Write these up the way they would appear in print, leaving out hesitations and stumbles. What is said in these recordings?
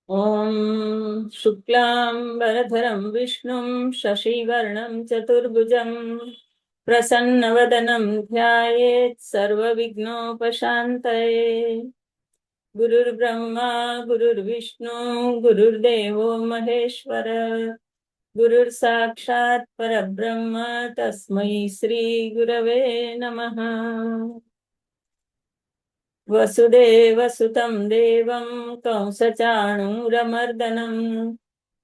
ॐ शुक्लाम्बरधरं विष्णुं शशिवर्णं चतुर्भुजं प्रसन्नवदनं ध्यायेत् सर्वविघ्नोपशान्तये। गुरुर्ब्रह्मा गुरुर्विष्णु गुरुर्देवो महेश्वर गुरुर्साक्षात् परब्रह्म तस्मै श्रीगुरवे नमः। वसुदेवसुतं देवं कंसचाणूरमर्दनं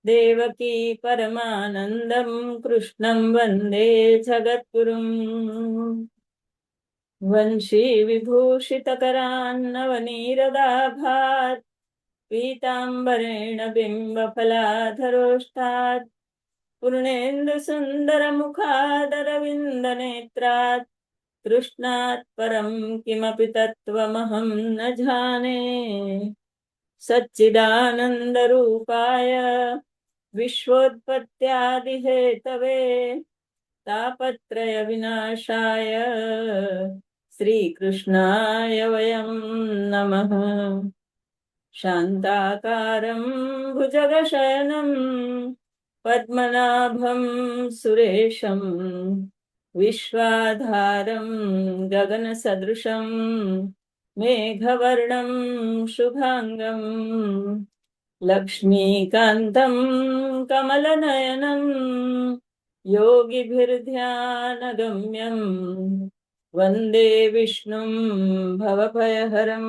देवकी परमानन्दं कृष्णं वन्दे जगद्गुरुम्। वंशी विभूषितकरान्नवनीरदाभात् पीताम्बरेण बिम्बफलाधरोष्ठात् पूर्णेन्दुसुन्दरमुखादरविन्दनेत्रात् कृष्णात् परं किमपि तत्त्वमहं न जाने। सच्चिदानन्दरूपाय विश्वोत्पत्त्यादिहेतवे तापत्रयविनाशाय श्रीकृष्णाय वयं नमः। शान्ताकारं भुजगशयनं पद्मनाभं सुरेशं विश्वाधारं गगनसदृशं मेघवर्णं शुभांगं लक्ष्मीकान्तं कमलनयनं योगिभिर्ध्यानगम्यं वन्दे विष्णुं भवभयहरं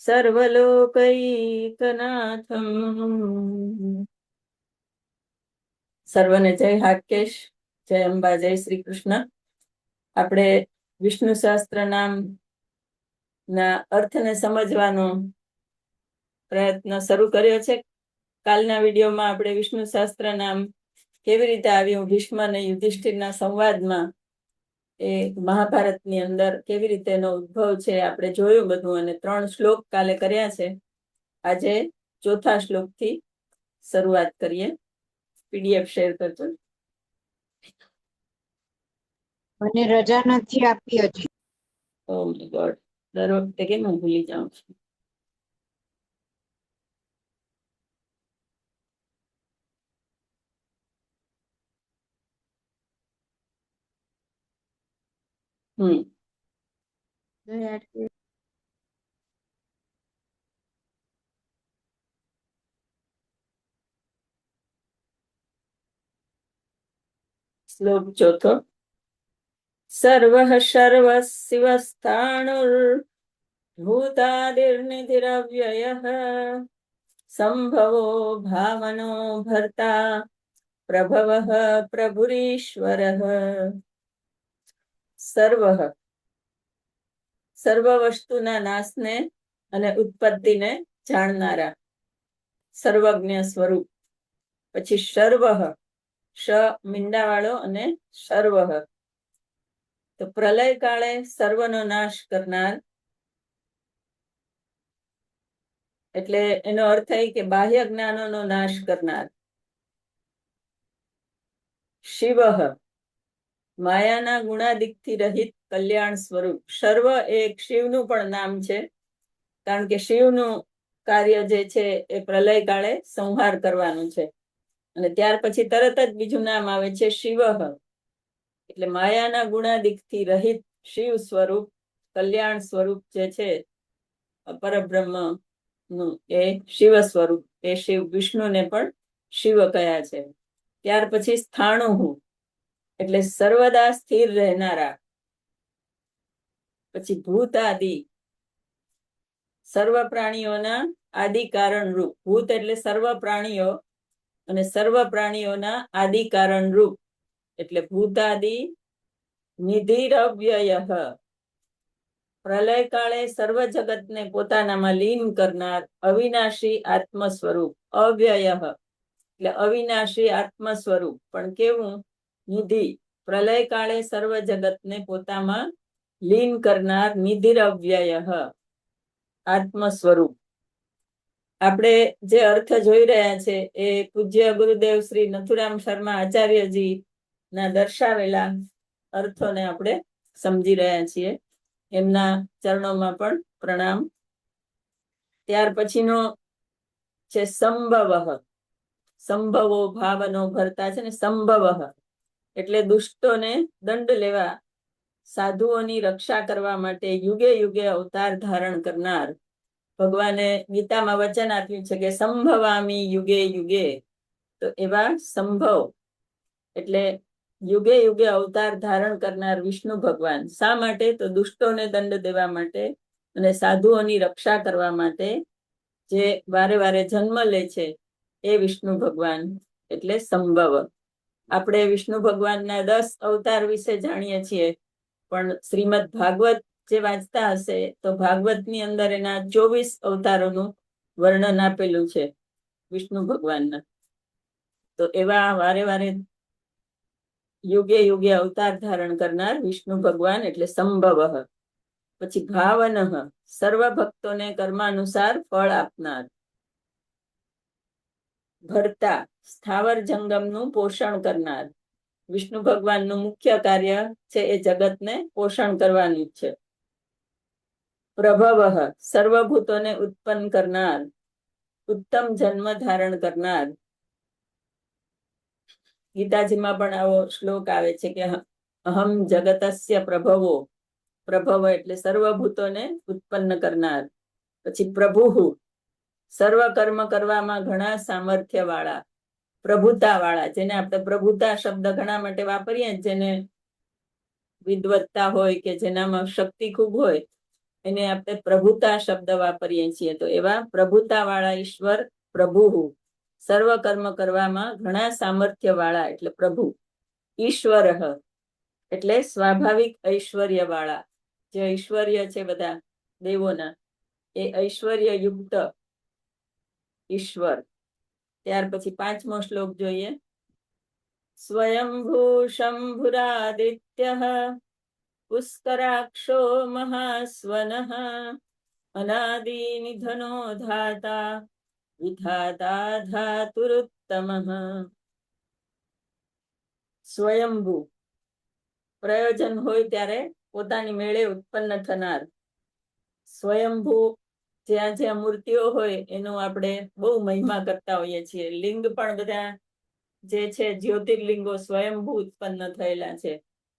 સર્વલોકૈકનાથમ. સર્વને જય હાટકેશ, જય અંબા, જય શ્રી કૃષ્ણ. આપણે વિષ્ણુ સહસ્ત્ર નામ ના અર્થને સમજવાનો પ્રયત્ન શરૂ કર્યો છે. કાલના વિડીયોમાં આપણે વિષ્ણુ સહસ્ત્ર નામ કેવી રીતે આવ્યું ભીષ્મ અને યુધિષ્ઠિરના સંવાદમાં, એ મહાભારતની અંદર કેવી રીતે એનો ઉદ્ભવ છે આપણે જોયું બધું, અને 3 શ્લોક કાલે કર્યા છે. આજે 4થા શ્લોકથી શરૂઆત કરીએ. પીડીએફ શેર કરજો. મને રજા નથી આપી હજી. ઓ માય ગોડ, દર વખતે કેમ હું ભૂલી જાઉં છું. શ્લોક 4. સર્વઃ સર્વશિવસ્થાણુર્ભૂતાદિર્નિધિરવ્યયઃ સંભવો ભાવનો ભર્તા પ્રભવઃ પ્રભુરીશ્વરઃ. સર્વઃ, સર્વ વસ્તુના નાશને અને ઉત્પત્તિને જાણનારા, સર્વજ્ઞ સ્વરૂપ. પછી સર્વઃ, શ મીંડાવાળો અને સર્વઃ, તો પ્રલય કાળે સર્વનો નાશ કરનાર. એટલે એનો અર્થ એ કે બાહ્ય જ્ઞાનોનો નાશ કરનાર. શિવઃ, માયાના ગુણાદિકથી રહિત કલ્યાણ સ્વરૂપ. સર્વ એક શિવનું પણ નામ છે, કારણ કે શિવનું કાર્ય જે છે એ પ્રલય કાળે સંહાર કરવાનું છે. અને ત્યાર પછી તરત જ બીજું નામ આવે છે શિવઃ, એટલે માયાના ગુણાદિકથી રહિત શિવ સ્વરૂપ, કલ્યાણ સ્વરૂપ જે છે પરબ્રહ્મ નું, એ શિવ સ્વરૂપ. એ શિવ વિષ્ણુને પણ શિવ કયા છે. ત્યાર પછી સ્થાણુહુ, એટલે સર્વદા સ્થિર રહેનારા. પછી ભૂતાદિ, સર્વ પ્રાણીઓના આદિ કારણ રૂપ. ભૂત એટલે સર્વ પ્રાણીઓ, અને સર્વ પ્રાણીઓના આદિ કારણ રૂપ, એટલે ભૂતાદિ નિધિરવ્યયઃ, પ્રલય કાળે સર્વ જગતને પોતાનામાં લીન કરનાર અવિનાશી આત્મ સ્વરૂપ. અવ્યયઃ એટલે અવિનાશી આત્મ સ્વરૂપ, પણ કેવું? નિધિ, પ્રલય કાળે સર્વ જગતને પોતામાં લીન કરનાર નિધિરવ્યયઃ, આત્મ સ્વરૂપ. આપણે જે અર્થ જોઈ રહ્યા છે એ પૂજ્ય ગુરુદેવ શ્રી નથુરામ શર્મા આચાર્યજી ના દર્શાવેલા અર્થોને આપણે સમજી રહ્યા છીએ. એમના ચરણોમાં પણ પ્રણામ. ત્યાર પછીનો છે સંભવ. સંભવો ભાવનો ભરતા છે ને સંભવ એટલે દુષ્ટોને દંડ લેવા, સાધુઓની રક્ષા કરવા માટે યુગે યુગે અવતાર ધારણ કરનાર. ભગવાને ગીતામાં વચન આપ્યું છે કે સંભવામી યુગે યુગે. તો એવા સંભવ એટલે યુગે યુગે અવતાર ધારણ કરનાર વિષ્ણુ ભગવાન. શા માટે? તો દુષ્ટોને દંડ દેવા માટે અને સાધુઓની રક્ષા કરવા માટે જે વારે વારે જન્મ લે છે એ વિષ્ણુ ભગવાન એટલે સંભવ. આપણે વિષ્ણુ ભગવાનના 10 અવતાર વિશે જાણીએ છીએ, પણ શ્રીમદ ભાગવત જે વાંચતા હશે તો ભાગવતની અંદર એના 24 અવતારોનું વર્ણન આપેલું છે વિષ્ણુ ભગવાનના. તો એવા વારે વારે યુગે યુગે અવતાર ધારણ કરનાર વિષ્ણુ ભગવાન એટલે સંભવ. પછી ભાવન સર્વ ભક્તોને કર્માનુસાર ફળ આપનાર. ભરતા સ્થાવર જંગમનું પોષણ કરનાર. વિષ્ણુ ભગવાનનું મુખ્ય કાર્ય છે એ જગતને પોષણ કરવાનું છે. પ્રભવ સર્વભૂતોને ઉત્પન્ન કરનાર, ઉત્તમ જન્મ ધારણ કરનાર. ગીતાજીમાં પણ આવો શ્લોક આવે છે કે અહમ જગતસ્ય પ્રભવો. પ્રભવ એટલે સર્વભૂતોને ઉત્પન્ન કરનાર. પછી પ્રભુ સર્વ કર્મ કરવામાં ઘણા સામર્થ્ય વાળા, પ્રભુતા વાળા. જેને આપણે પ્રભુતા શબ્દ ઘણા માટે વાપરીએ, જેને વિદવત્તા હોય કે જેનામાં શક્તિ ખૂબ હોય એને આપણે પ્રભુતા શબ્દ વાપરીએ છીએ. તો એવા પ્રભુતા વાળા ઈશ્વર પ્રભુ, સર્વ કર્મ કરવામાં ઘણા સામર્થ્ય વાળા એટલે પ્રભુ. ઈશ્વર એટલે સ્વાભાવિક ઐશ્વર્ય વાળા. જે ઐશ્વર્ય છે બધા દેવોના એ ઐશ્વર્ય યુક્ત ઈશ્વર. ત્યાર પછી 5મો શ્લોક જોઈએ. સ્વયંભૂ શંભુરાદિત્ય પુષ્કરાક્ષો મહાસ્વનઃ અનાદિ નિધનો ધાતા વિધાતા ધાતુરુત્તમઃ. સ્વયંભૂ પ્રયોજન હોય ત્યારે પોતાની મેળે ઉત્પન્ન થનાર. સ્વયંભૂ જ્યાં જ્યાં મૂર્તિઓ હોય એનું આપણે બહુ મહિમા કરતા હોઈએ છીએ. લિંગ પણ બધા જે છે જ્યોતિર્લિંગો સ્વયંભૂ ઉત્પન્ન થયેલા છે.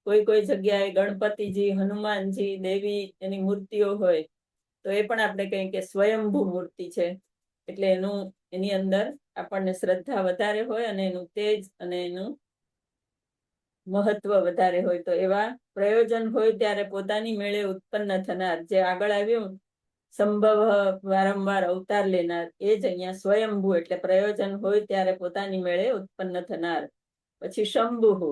કોઈ કોઈ જગ્યાએ ગણપતિજી, હનુમાનજી, દેવી એની મૂર્તિઓ હોય તો એ પણ આપણે કહીએ કે સ્વયંભૂ મૂર્તિ છે. એટલે એની અંદર આપણને શ્રદ્ધા વધારે હોય અને એનું તેજ અને એનું મહત્વ વધારે હોય. તો એવા પ્રયોજન હોય ત્યારે પોતાની મેળે ઉત્પન્ન થનાર, જે આગળ આવ્યું સંભવ વારંવાર અવતાર લેનાર, એ જ અહીંયા સ્વયંભૂ એટલે પ્રયોજન હોય ત્યારે પોતાની મેળે ઉત્પન્ન થનાર. પછી શંભુ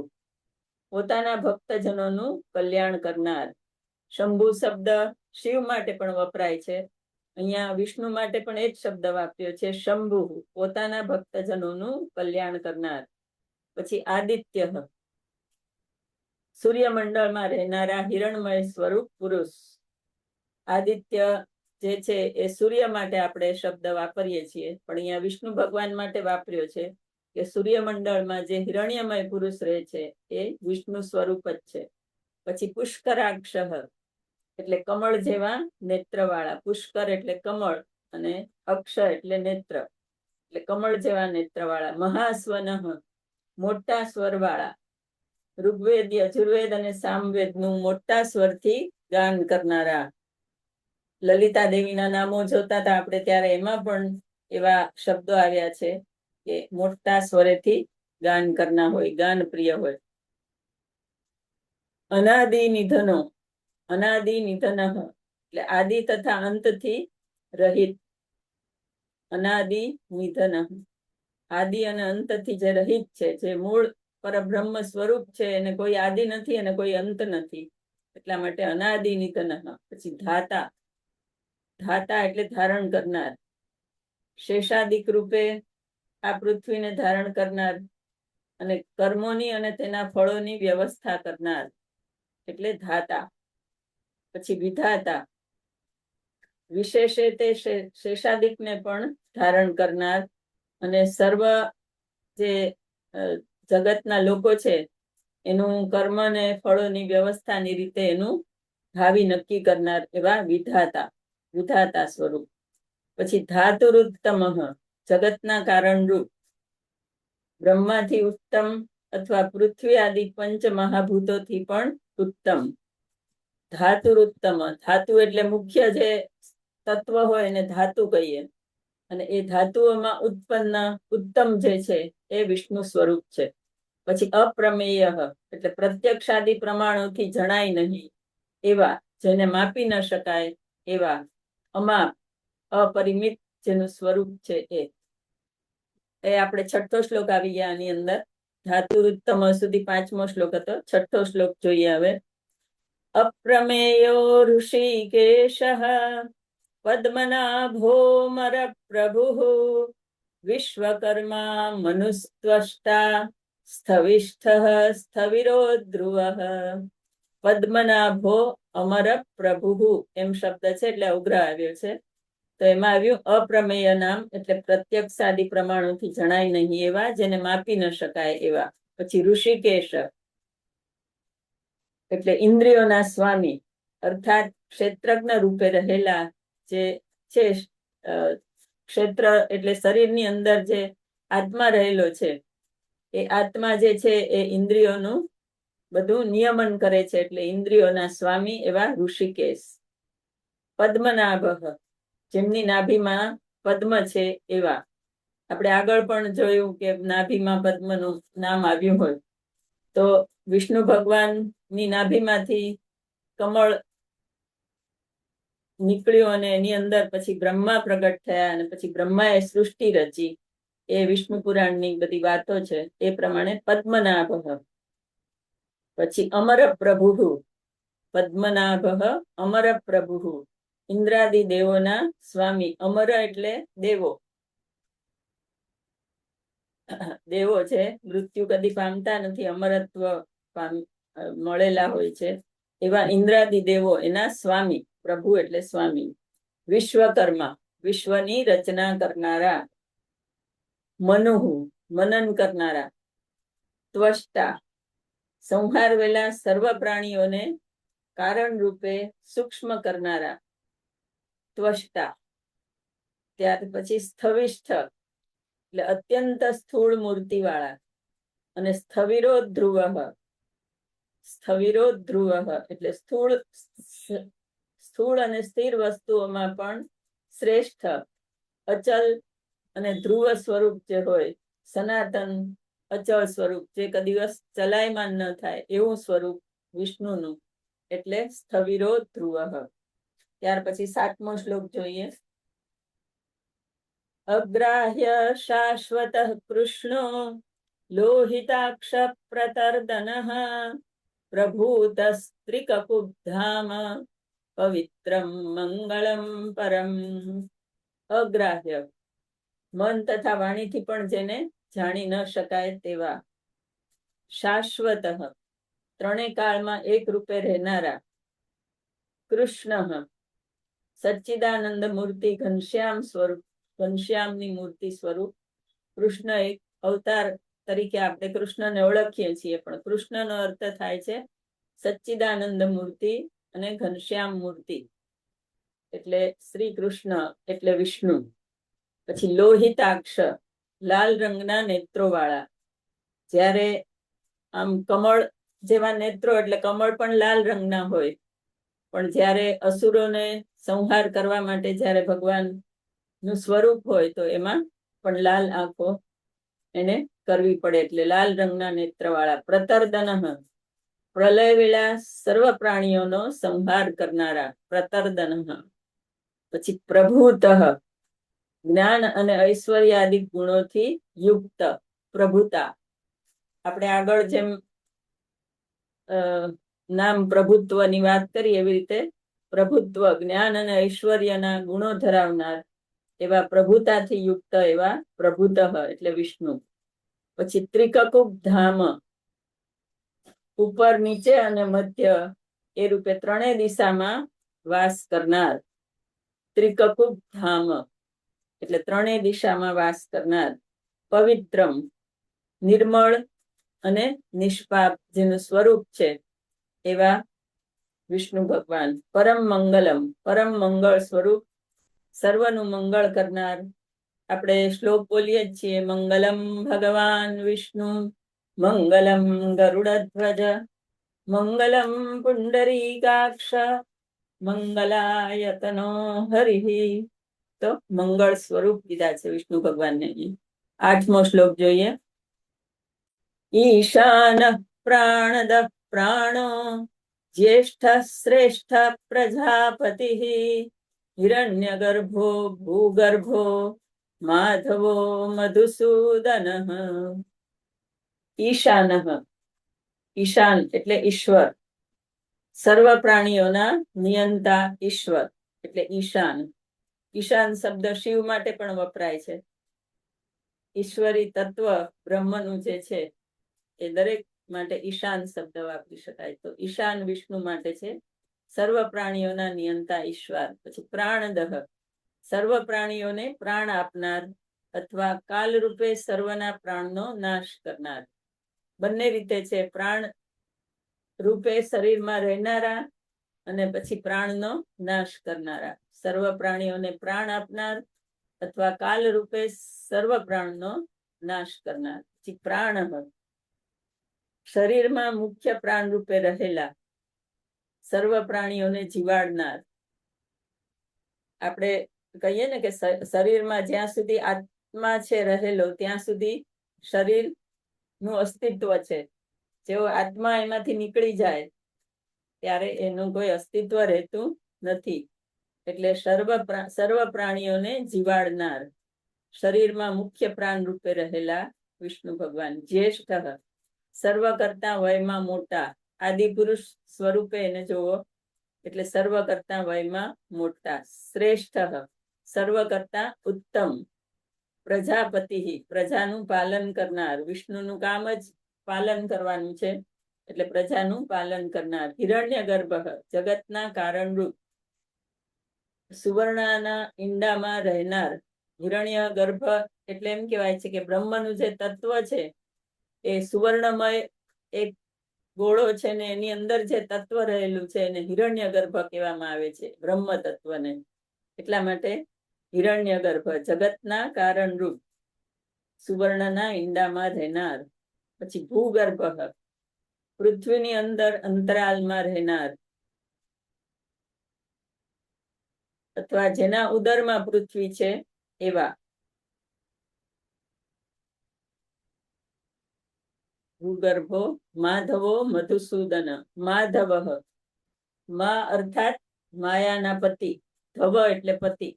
પોતાના ભક્તજનોનું કલ્યાણ કરનાર. શંભુ શબ્દ શિવ માટે પણ વપરાય છે, અહીંયા વિષ્ણુ માટે પણ એ જ શબ્દ વાપર્યો છે શંભુ, પોતાના ભક્તજનોનું કલ્યાણ કરનાર. પછી આદિત્ય સૂર્યમંડળમાં રહેનારા હિરણમય સ્વરૂપ પુરુષ. આદિત્ય જે છે એ સૂર્ય માટે આપણે શબ્દ વાપરીએ છીએ, પણ અહીંયા વિષ્ણુ ભગવાન માટે વાપર્યો છે કે સૂર્યમંડળમાં જે હિરણ્યમય પુરુષ રહે છે એ વિષ્ણુ સ્વરૂપ જ છે. પછી પુષ્કરાક્ષ એટલે કમળ જેવા નેત્ર વાળા. પુષ્કર એટલે કમળ અને અક્ષ એટલે નેત્ર, એટલે કમળ જેવા નેત્ર વાળા. મહાસ્વન મોટા સ્વર વાળા. ઋગ્વેદ, યજુર્વેદ અને સામવેદ નું મોટા સ્વરથી ગાન કરનારા. લલિતા દેવીના નામો જોતા હતા આપણે ત્યારે એમાં પણ એવા શબ્દો આવ્યા છે કે મોટા સ્વરેથી ગાન કરનાર હોય, ગાન પ્રિય હોય. અનાદિ નિધનો, અનાદિ નિધન એટલે આદિ તથા અંતથી રહિત. અનાદિ નિધન આદિ અને અંતથી જે રહિત છે, જે મૂળ પરબ્રહ્મ સ્વરૂપ છે, એને કોઈ આદિ નથી અને કોઈ અંત નથી, એટલા માટે અનાદિ નિધન. પછી ધાતા, ધાતા એટલે ધારણ કરનાર. શેષાદિક રૂપે આ પૃથ્વીને ધારણ કરનાર અને કર્મોની અને તેના ફળોની વ્યવસ્થા કરનાર એટલે ધાતા. પછી વિધાતા વિશેષે તે શેષાદિકને પણ ધારણ કરનાર અને સર્વ જે જગતના લોકો છે એનું કર્મ ને ફળોની વ્યવસ્થાની રીતે એનું ભાવિ નક્કી કરનાર એવા વિધાતા, વિધાતા સ્વરૂપ. પછી ધાતુરુત્તમ જગતના કારણ રૂપ, બ્રહ્માથી ઉત્તમ અથવા પૃથ્વી આદિ પંચ મહાભૂતોથી પણ ઉત્તમ, ધાતુરુત્તમ, ધાતુ એટલે મુખ્ય જે તત્વ હોય એને ધાતુ કહીએ, અને એ ધાતુઓમાં ઉત્પન્ન ઉત્તમ જે છે એ વિષ્ણુ સ્વરૂપ છે. પછી અપ્રમેય એટલે પ્રત્યક્ષાદિ પ્રમાણોથી જણાય નહીં એવા, જેને માપી ન શકાય એવા, અમાપ અપરિમિત જેનું સ્વરૂપ છે એ આપણે છઠ્ઠો શ્લોક આવી ગયા આની અંદર. ધાતુરુત્તમ સુધી 5મો શ્લોક હતો. છઠ્ઠો શ્લોક જોઈએ હવે. અપ્રમેયો ઋષિકેશ પદ્મનાભોમર પ્રભુ વિશ્વકર્મા મનુસ્ત્વષ્ટા સ્થવિષ્ઠ સ્થવિરો ધ્રુવ પદ્મનાભો અમર પ્રભુ એમ શબ્દ છે એટલે ઉગ્ર આવ્યો છે. તો એમાં આવ્યું અપ્રમેય નામ એટલે પ્રત્યક્ષાદિ પ્રમાણોથી જણાય નહીં એવા, જેને માપી ન શકાય એવા. પછી ઋષિકેશ એટલે ઇન્દ્રિયોના સ્વામી, અર્થાત ક્ષેત્રજ્ઞ રૂપે રહેલા જે છે. ક્ષેત્ર એટલે શરીરની અંદર જે આત્મા રહેલો છે એ આત્મા જે છે એ ઇન્દ્રિયોનું બધું નિયમન કરે છે, એટલે ઇન્દ્રિયોના સ્વામી એવા ઋષિકેશ. પદ્મનાભ જેમની નાભીમાં પદ્મ છે એવા. આપણે આગળ પણ જોયું કે નાભીમાં પદ્મનું નામ આવ્યું હોય, તો વિષ્ણુ ભગવાનની નાભીમાંથી કમળ નીકળ્યું અને એની અંદર પછી બ્રહ્મા પ્રગટ થયા અને પછી બ્રહ્માએ સૃષ્ટિ રચી. એ વિષ્ણુ પુરાણની બધી વાતો છે. એ પ્રમાણે પદ્મનાભ. પછી અમર પ્રભુ, પદ્મનાભ અમર પ્રભુ, ઇન્દ્રાદિ દેવોના સ્વામી. અમર એટલે દેવો, દેવો છે, મૃત્યુ કદી પામતા નથી, અમરત્વ મળેલા હોય છે એવા ઇન્દ્રાદિ દેવો એના સ્વામી. પ્રભુ એટલે સ્વામી. વિશ્વકર્મા વિશ્વની રચના કરનારા. મનુહુ મનન કરનારા. ત્વષ્ટા સંહારવેલા સર્વ પ્રાણીઓને કારણ રૂપે સૂક્ષ્મ કરનારા. ત્વષ્ટા. ત્યાર પછી સ્થવિષ્ઠ એટલે અત્યંત સ્થૂળ મૂર્તિ વાળા. અને સ્થવિરો ધ્રુવ, સ્થવિરો ધ્રુવ એટલે સ્થૂળ અને સ્થિર વસ્તુઓમાં પણ શ્રેષ્ઠ, અચલ અને ધ્રુવ સ્વરૂપ જે હોય, સનાતન અચળ સ્વરૂપ, જે કદી દિવસ ચલાયમાન ન થાય એવું સ્વરૂપ વિષ્ણુનું, એટલે સ્થવિરો ધ્રુવ. ત્યાર પછી 7મો શ્લોક જોઈએ. અગ્રાહ્ય શાશ્વત કૃષ્ણો લોહિતાક્ષ પ્રતર્દન પ્રભૂતસ્ત્રિકકુબ્ધામ પવિત્રમ મંગળમ પરમ. અગ્રાહ્ય મન તથા વાણીથી પણ જેને જાણી ન શકાય તેવા. શાશ્વત ત્રણેય કાળમાં એક રૂપે રહેનારા. કૃષ્ણ સચ્ચિદાનંદ મૂર્તિ, ઘનશ્યામ સ્વરૂપ, ઘનશ્યામની મૂર્તિ સ્વરૂપ. કૃષ્ણ એક અવતાર તરીકે આપણે કૃષ્ણને ઓળખીએ છીએ, પણ કૃષ્ણનો અર્થ થાય છે સચ્ચિદાનંદ મૂર્તિ અને ઘનશ્યામ મૂર્તિ, એટલે શ્રી કૃષ્ણ એટલે વિષ્ણુ. પછી લોહિતાક્ષ લાલ રંગના નેત્રો વાળા. જ્યારે આમ કમળ જેવા નેત્રો, એટલે કમળ પણ લાલ રંગના હોય, પણ જ્યારે અસુરોને સંહાર કરવા માટે જ્યારે ભગવાન નું સ્વરૂપ હોય તો એમાં પણ લાલ આંખો એને કરવી પડે, એટલે લાલ રંગના નેત્ર વાળા. પ્રતર્દન પ્રલય વેળા સર્વ પ્રાણીઓનો સંહાર કરનારા. પ્રતર્દન. પછી પ્રભુતઃ જ્ઞાન અને ઐશ્વર્યાદિક ગુણોથી યુક્ત. પ્રભુતા આપણે આગળ જેમ નામ પ્રભુત્વની વાત કરી એવી રીતે પ્રભુત્વ, જ્ઞાન અને ઐશ્વર્યના ગુણો ધરાવનાર એવા પ્રભુતાથી યુક્ત એવા પ્રભુતઃ એટલે વિષ્ણુ. પછી ત્રિકકુબ ધામ ઉપર, નીચે અને મધ્ય એ રૂપે ત્રણેય દિશામાં વાસ કરનાર. ત્રિકકુબ ધામ એટલે ત્રણેય દિશામાં વાસ કરનાર. પવિત્રમ નિર્મળ અને નિષ્પાપ જેનું સ્વરૂપ છે એવા વિષ્ણુ ભગવાન. પરમ મંગલમ પરમ મંગળ સ્વરૂપ, સર્વનું મંગળ કરનાર આપણે શ્લોક બોલીએ જ છીએ, મંગલમ ભગવાન વિષ્ણુ મંગલમ ગરુડધ્વજ મંગલમ પુંડરીકાક્ષ મંગલાયતનો હરિ. તો મંગળ સ્વરૂપ કીધા છે વિષ્ણુ ભગવાનને. 8મો શ્લોક જોઈએ. ઈશાન પ્રાણદ પ્રાણો જ્યેષ્ઠ શ્રેષ્ઠ પ્રજાપતિ હિરણ્યગર્ભો ભૂગર્ભો માધવો મધુસૂદન. ઈશાન, ઈશાન એટલે ઈશ્વર, સર્વ પ્રાણીઓના નિયંતા ઈશ્વર એટલે ઈશાન. ઈશાન શબ્દ શિવ માટે પણ વપરાય છે. ઈશ્વરી તત્વ બ્રહ્મનું જે છે એ દરેક માટે ઈશાન શબ્દ વાપરી શકાય. તો ઈશાન વિષ્ણુ માટે છે, સર્વ પ્રાણીઓના નિયંતા ઈશ્વર. પછી પ્રાણદહ, સર્વ પ્રાણીઓને પ્રાણ આપનાર અથવા કાલ રૂપે સર્વના પ્રાણનો નાશ કરનાર. બંને રીતે છે, પ્રાણ રૂપે શરીરમાં રહેનારા અને પછી પ્રાણનો નાશ કરનારા. સર્વ પ્રાણીઓને પ્રાણ આપનાર અથવા કાલ રૂપે સર્વ પ્રાણનો નાશ કરનાર. પછી પ્રાણ, શરીરમાં મુખ્ય પ્રાણ રૂપે રહેલા સર્વ પ્રાણીઓને જીવાડનાર. આપણે કહીએ ને કે શરીરમાં જ્યાં સુધી આત્મા છે રહેલો ત્યાં સુધી શરીર નું અસ્તિત્વ છે. જેવો આત્મા એમાંથી નીકળી જાય ત્યારે એનું કોઈ અસ્તિત્વ રહેતું નથી. એટલે સર્વ પ્રાણીઓને જીવાડનાર, શરીરમાં મુખ્ય પ્રાણ રૂપે રહેલા વિષ્ણુ ભગવાન. જ્યેષ્ઠ, સર્વ કરતા વયમાં મોટા, આદિ પુરુષ સ્વરૂપે એને જોવો એટલે સર્વ કરતા વયમાં મોટા. શ્રેષ્ઠ, સર્વ કરતા ઉત્તમ. પ્રજાપતિ, પ્રજાનું પાલન કરનાર. વિષ્ણુનું કામ જ પાલન કરવાનું છે એટલે પ્રજાનું પાલન કરનાર. હિરણ્ય ગર્ભ, જગતના કારણરૂપ, સુવર્ણના ઈંડામાં રહેનાર. હિરણ્ય ગર્ભ એટલે એમ કહેવાય છે કે બ્રહ્મનું જે તત્વ છે એ સુવર્ણમય એક ગોળો છે ને એની અંદર જે તત્વ રહેલું છે એને હિરણ્ય ગર્ભ કહેવામાં આવે છે, બ્રહ્મ તત્વને. એટલા માટે હિરણ્ય ગર્ભ, જગતના કારણરૂપ, સુવર્ણના ઈંડામાં રહેનાર. પછી ભૂગર્ભ, પૃથ્વીની અંદર અંતરાલમાં રહેનાર અથવા જેના ઉદરમાં પૃથ્વી છે એવા. ભૂગર્ભો માધવો મધુસૂદન. માધવ, મા અર્થાત માયાના પતિ, ધવ એટલે પતિ.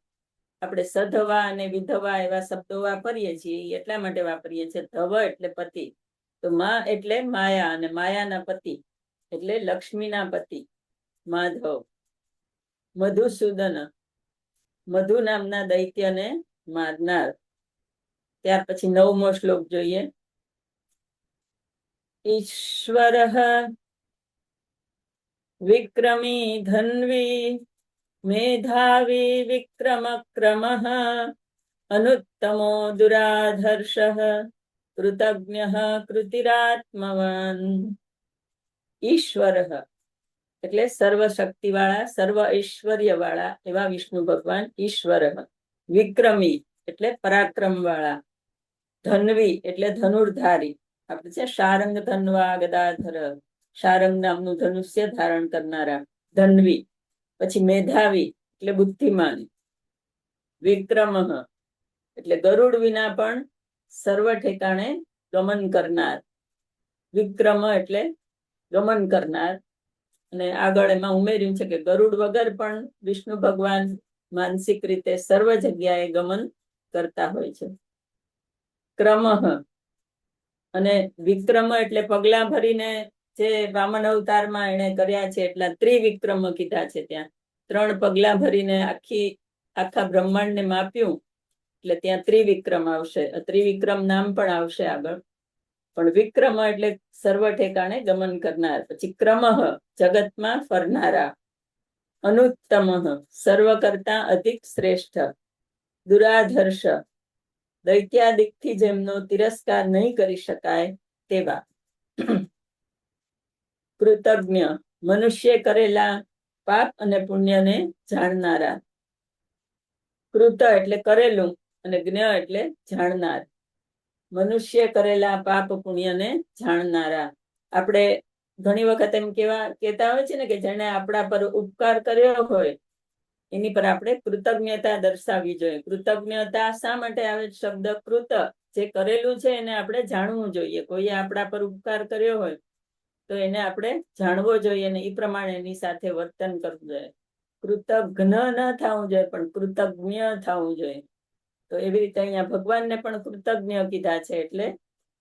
આપણે સધવા અને વિધવા એવા શબ્દો વાપરીએ છીએ એટલા માટે વાપરીએ છીએ. ધવ એટલે પતિ, તો મા એટલે માયા અને માયાના પતિ એટલે લક્ષ્મીના પતિ માધવ. મધુસૂદન, મધુ નામના દૈત્યને મારનાર. ત્યાર પછી 9મો શ્લોક જોઈએ. ઈશ્વર વિક્રમી ધન્વી મેધાવી વિક્રમ ક્રમ અનુત્તમો દુરાધર્ષ કૃતજ્ઞ કૃતિરાત્મવાન. ઈશ્વર એટલે સર્વશક્તિ વાળા, સર્વ ઐશ્વર્ય વાળા એવા વિષ્ણુ ભગવાન ઈશ્વર. વિક્રમી એટલે પરાક્રમ વાળા. ધન્વી એટલે ધનુર્ધારી. આપણે છે શારંગ ધનવા ગદાધર, શારંગ નામનું ધનુષ્ય ધારણ કરનારા ધન્વી. પછી મેધાવી એટલે બુદ્ધિમાન. વિક્રમ એટલે ગરુડ વિના પણ સર્વ ઠેકાણે ગમન કરનાર. વિક્રમ એટલે ગમન કરનાર. અને આગળ એમાં ઉમેર્યું છે કે ગરુડ વગર પણ વિષ્ણુ ભગવાન માનસિક રીતે સર્વ જગ્યાએ ગમન કરતા હોય છે. ક્રમ અને વિક્રમ એટલે પગલા ભરીને જે વામન અવતારમાં એને કર્યા છે એટલા ત્રિવિક્રમ કીધા છે. ત્યાં 3 પગલા ભરીને આખા બ્રહ્માંડને માપ્યું એટલે ત્યાં ત્રિવિક્રમ આવશે. ત્રિવિક્રમ નામ પણ આવશે આગળ. પણ વિક્રમ એટલે સર્વ ઠેકાણે ગમન કરનાર. પછી ક્રમ જગતમાં ફરનારા. અનુત્તમ સર્વ કરતા અધિક શ્રેષ્ઠ. દુરાધર્ષ દૈત્યાદિકથી જેમનો તિરસ્કાર નહીં કરી શકાય તેવા. કૃતજ્ઞ મનુષ્ય કરેલા પાપ અને પુણ્યને જાણનારા. કૃત એટલે કરેલું અને જ્ઞ એટલે જાણનાર. મનુષ્ય કરેલા પાપ પુણ્યને જાણનારા. આપણે ઘણી વખત એમ કહેતા હોય છે ને કે જેને આપણા પર ઉપકાર કર્યો હોય એની પર આપણે કૃતજ્ઞતા દર્શાવવી જોઈએ. કૃતજ્ઞતા શા માટે આવે? શબ્દ કૃત, જે કરેલું છે એને આપણે જાણવું જોઈએ. કોઈએ આપણા પર ઉપકાર કર્યો હોય તો એને આપણે જાણવો જોઈએ અને એ પ્રમાણે એની સાથે વર્તન કરવું જોઈએ. કૃતજ્ઞ ન થવું જોઈએ પણ કૃતજ્ઞ થવું જોઈએ. તો એવી રીતે અહીંયા ભગવાનને પણ કૃતજ્ઞ કીધા છે. એટલે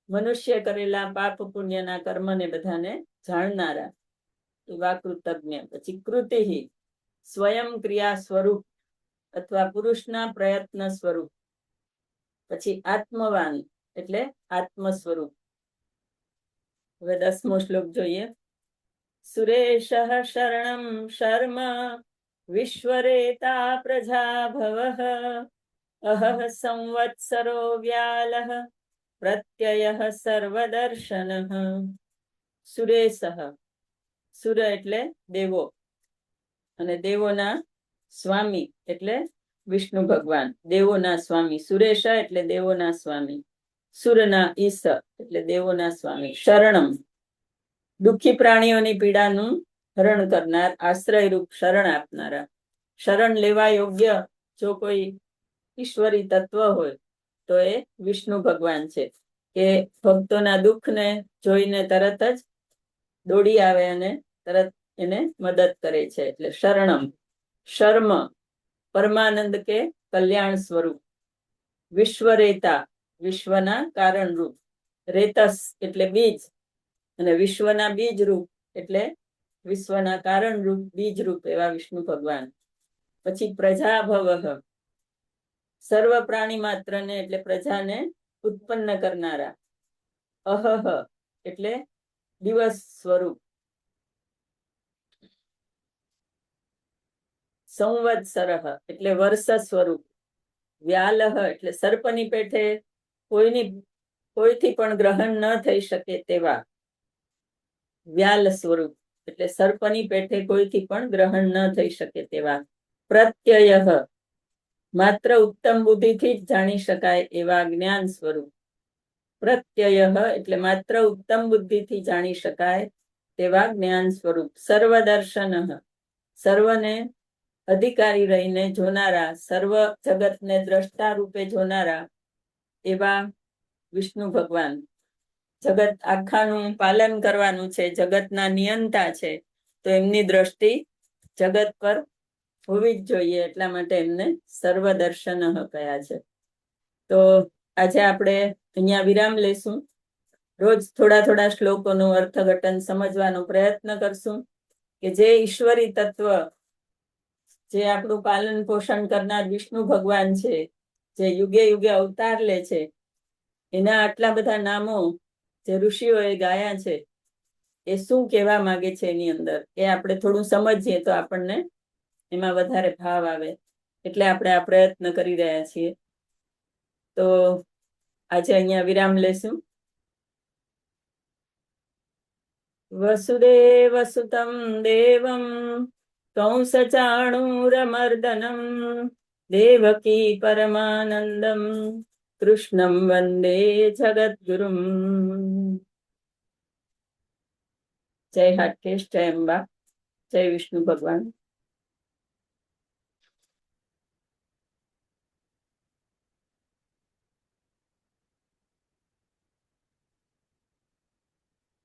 મનુષ્ય કરેલા પાપ પુણ્યના કર્મને બધાને જાણનારા એવા કૃતજ્ઞ. પછી કૃતિ, સ્વયં ક્રિયા સ્વરૂપ અથવા પુરુષના પ્રયત્ન સ્વરૂપ. પછી આત્મવાન એટલે આત્મ સ્વરૂપ. હવે 10મો શ્લોક જોઈએ. સુરેશ શરણમ શર્મ વિશ્વરેતા પ્રજા ભવ અહઃ સંવત્સરો વ્યાલઃ પ્રત્યયઃ સર્વદર્શન. સુરેશ, સુર એટલે દેવો અને દેવોના સ્વામી એટલે વિષ્ણુ ભગવાન. દેવોના સ્વામી સુરેશ એટલે દેવોના સ્વામી. સુરના ઈશ એટલે દેવોના સ્વામી. શરણમ દુઃખી પ્રાણીઓની પીડાનું હરણ કરનાર, આશ્રય રૂપ શરણ આપનારા. શરણ લેવા યોગ્ય જો કોઈ ઈશ્વરી તત્વ હોય તો એ વિષ્ણુ ભગવાન છે, કે ભક્તોના દુઃખને જોઈને તરત જ દોડી આવે અને તરત એને મદદ કરે છે. એટલે શરણમ. શર્મ પરમાનંદ કે કલ્યાણ સ્વરૂપ. વિશ્વરેતા વિશ્વના કારણ રૂપ. રેતસ એટલે બીજ અને વિશ્વના બીજ રૂપ એટલે વિશ્વના કારણ રૂપ બીજ રૂપ એવા વિષ્ણુ ભગવાન. પછી પ્રજાભવ સર્વ પ્રાણી માત્રને એટલે પ્રજાને ઉત્પન્ન કરનારા. અહહ એટલે દિવસ સ્વરૂપ. સંવત્સર એટલે વર્ષ સ્વરૂપ. વ્યાલહ એટલે સર્પની પેઠે કોઈથી પણ ગ્રહણ ન થઈ શકે તેવા વ્યાલ સ્વરૂપ. એટલે સર્પની પેઠે કોઈથી પણ ગ્રહણ ન થઈ શકે તેવા. પ્રત્યય માત્ર ઉત્તમ બુદ્ધિથી જ જાણી શકાય એવા જ્ઞાન સ્વરૂપ. પ્રત્યય એટલે માત્ર ઉત્તમ બુદ્ધિથી જાણી શકાય તેવા જ્ઞાન સ્વરૂપ. સર્વદર્શન સર્વને અધિકારી રહીને જોનારા, સર્વ જગતને દ્રષ્ટા રૂપે જોનારા એવા વિષ્ણુ ભગવાન. જગત આખાનું પાલન કરવાનું છે, જગતના નિયંતા છે, તો એમની દ્રષ્ટિ જગત પર હોવી જ જોઈએ. એટલા માટે એમને સર્વદર્શન કહ્યા છે. તો આજે આપણે અહીંયા વિરામ લેશું. રોજ થોડા થોડા શ્લોકોનું અર્થઘટન સમજવાનો પ્રયત્ન કરશું, કે જે ઈશ્વરી તત્વ, જે આપણું પાલન પોષણ કરનાર વિષ્ણુ ભગવાન છે, જે યુગે યુગે અવતાર લે છે, એના આટલા બધા નામો જે ઋષિઓએ ગાયા છે, એ શું કહેવા માંગે છે એની અંદર, એ આપણે થોડું સમજીએ તો આપણને એમાં વધારે ભાવ આવે. એટલે આપણે આ પ્રયત્ન કરી રહ્યા છીએ. તો આજે અહીંયા વિરામ લેશું. વસુદેવ સુતમ દેવમ કંસચાણૂરમર્દનમ દેવકી પરમાનંદમ કૃષ્ણમ વંદે જગદ્ગુરુમ. જય હાટકેશ, જય અંબા, જય વિષ્ણુ ભગવાન.